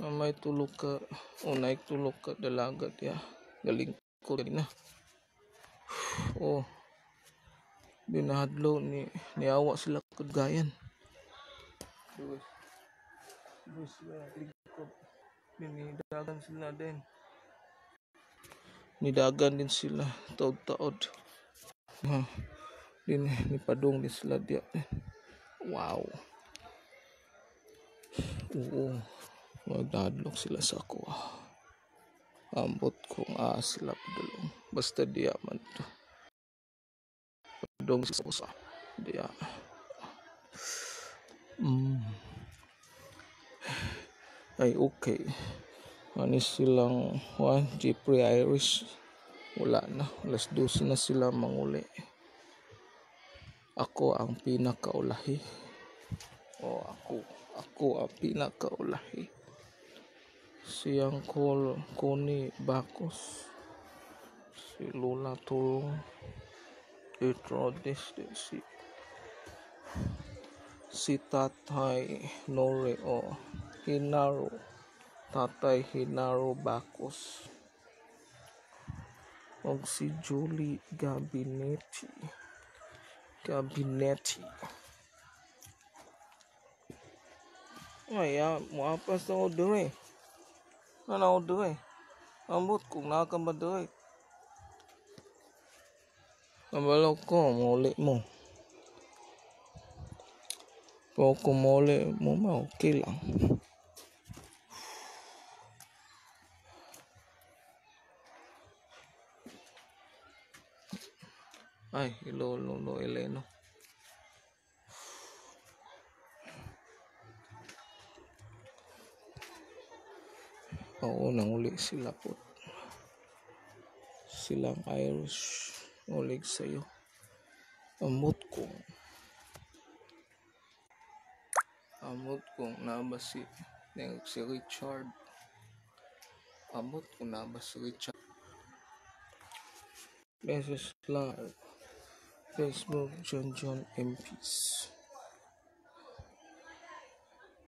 May tulog ka, unay tulog ka dalaga ya. Galing ko rin na. Oh, binahadlo niawa sila kagayan. Terus lingkod. Nidagan sila din. Nidagan din sila taod-taod. Nipadong din sila diya. Wow. Oo. Magdadlok sila sa ako. Ambot kung sila padulong. Basta diya man to. Padong sa usa. Diya. Ay okay. Manis silang Jeffrey Irish. Wala na. Alas 12 na sila manguli. Ako ang pinakaulahi. Ako ang pinakaulahi. Siyang Connie Bacos. Si Lola Tulong. Si Tatay Nore Hinaro. Tatay Hinaro Bacos. O si Julie Gabinetti. Ay, muapas na order eh. Ano order eh? Ambot kung nakakamadre. Kabalo ko, muli mo. Kung muli mo, okay lang. Ay, Lolo Eleno. Oo, nanguli sila po. Silang Irish. Ulig sa'yo. Amot kong naba si Richard. Amot kong naba si Richard. Beses lang. Facebook John MPs.